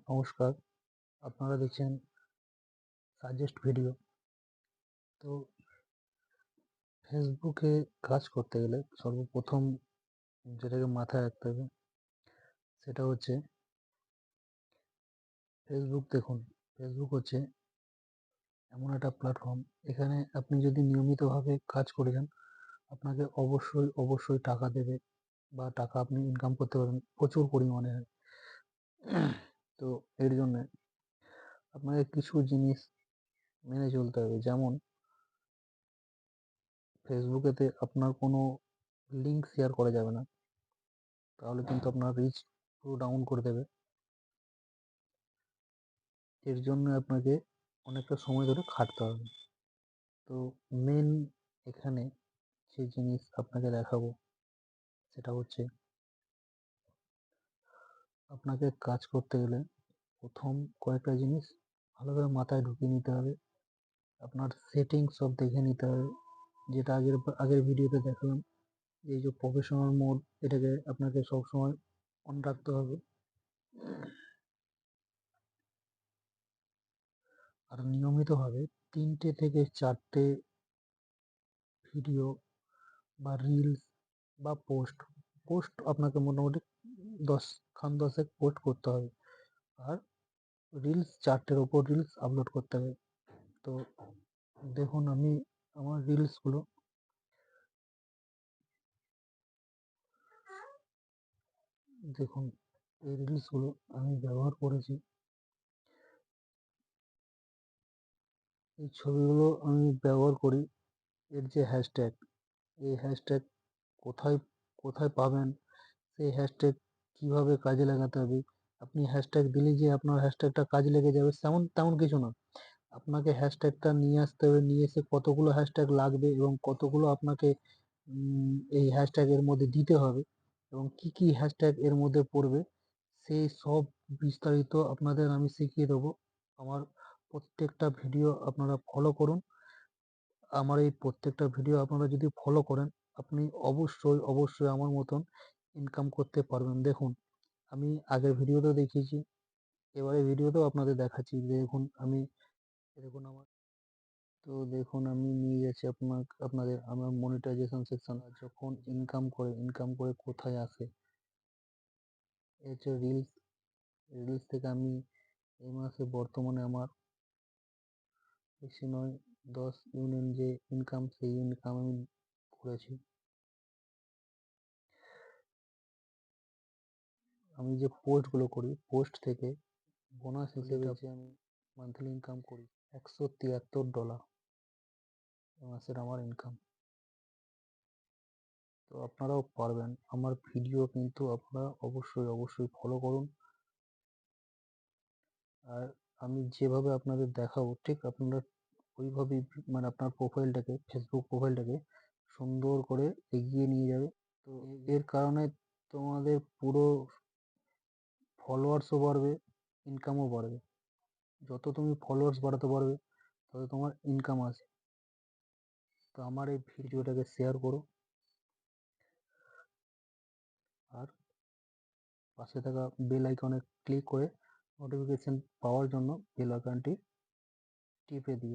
নমস্কার। আপনারা দেখছেন সাজেস্ট ভিডিও। তো ফেসবুকে কাজ করতে গেলে সর্বপ্রথম যেটাকে মাথায় রাখতে হবে সেটা হচ্ছে ফেসবুক হচ্ছে এমন একটা প্ল্যাটফর্ম, এখানে আপনি যদি নিয়মিতভাবে কাজ করে যান আপনাকে অবশ্যই টাকা দেবে বা টাকা আপনি ইনকাম করতে পারবেন প্রচুর পরিমাণে। তো এর জন্যে আপনাকে কিছু জিনিস মেনে চলতে হবে। যেমন ফেসবুকেতে আপনার কোনো লিঙ্ক শেয়ার করা যাবে না, তাহলে কিন্তু আপনার রিচ পুরো ডাউন করে দেবে। এর জন্য আপনাকে অনেকটা সময় ধরে খাটতে হবে। তো মেন এখানে যে জিনিস আপনাকে দেখাবো সেটা হচ্ছে আপনাকে কাজ করতে গেলে প্রথম কয়েকটা জিনিস ভালোভাবে মাথায় ঢুকিয়ে নিতে হবে। আপনার সেটিংস সব দেখে নিতে হবে, যেটা আগের ভিডিওতে দেখালাম। এই যে প্রফেশনাল মোড, এটাকে আপনাকে সবসময় অন রাখতে হবে। আর নিয়মিতভাবে 3টে থেকে 4টে ভিডিও বা রিলস বা পোস্ট আপনাকে মোটামুটি 10 পোস্ট করতে হবে। আর রিলস 4টের ওপর রিলস আপলোড করতে হবে। তো দেখুন, আমি আমার রিলসগুলো দেখুন, এই রিলসগুলো আমি ব্যবহার করেছি। এই ছবিগুলো আমি ব্যবহার করি। এর যে হ্যাশট্যাগ, এই হ্যাশট্যাগ কোথায় কোথায় পাবেন, সেই হ্যাশট্যাগ কিভাবে কাজে লাগাতে হবে। আপনি হ্যাশট্যাগ দিলে যে আপনার হ্যাশট্যাগটা কাজে লেগে যাবে তেমন কিছু না। আপনাকে হ্যাশট্যাগটা নিয়ে আসতে হবে, নিয়ে এসে কতগুলো হ্যাশট্যাগ লাগবে এবং কতগুলো আপনাকে এই হ্যাশট্যাগের মধ্যে দিতে হবে এবং কি কি হ্যাশট্যাগ এর মধ্যে পড়বে, সেই সব বিস্তারিত আপনাদের আমি শিখিয়ে দেবো। আমার প্রত্যেকটা ভিডিও আপনারা ফলো করুন। আমার এই প্রত্যেকটা ভিডিও আপনারা যদি ফলো করেন, আপনি অবশ্যই আমার মতন ইনকাম করতে পারবেন। দেখুন, আমি আগের ভিডিওতেও দেখিয়েছি, এবারে ভিডিওতেও আপনাদের দেখাচ্ছি। দেখুন আমার দেখুন, আমি নিয়ে যাচ্ছি আপনাদের আমার মনিটাইজেশন সেকশন। যখন ইনকাম করে কোথায় আসে, এই হচ্ছে রিলস। রিলস থেকে আমি এই মাসে বর্তমানে আমার বেশি নয় 10 ইউনিয়ন যে ইনকাম, সেই ইনকাম আমি করেছি। আমি যে পোস্টগুলো করি, পোস্ট থেকে বোনাস হিসেবে যে আমি মান্থলি ইনকাম করি $173 এ মাসের আমার ইনকাম। তো আপনারাও পারবেন। আমার ভিডিও কিন্তু আপনারা অবশ্যই ফলো করুন। আর আমি যেভাবে আপনাদের দেখাবো ঠিক আপনারা ওইভাবেই মানে আপনার ফেসবুক প্রোফাইলটাকে সুন্দর করে এগিয়ে নিয়ে যাবে। তো এর কারণে তোমাদের পুরো ফলোয়ার্সও বাড়বে, ইনকামও বাড়বে। যত তুমি ফলোয়ার্স বাড়াতে পারবে তত তোমার ইনকাম আসে। তো আমার এই ভিডিওটাকে শেয়ার করো আর পাশে থাকা বেল আইকনে ক্লিক করে নোটিফিকেশন পাওয়ার জন্য বেল আইকনটি টিপে দিও।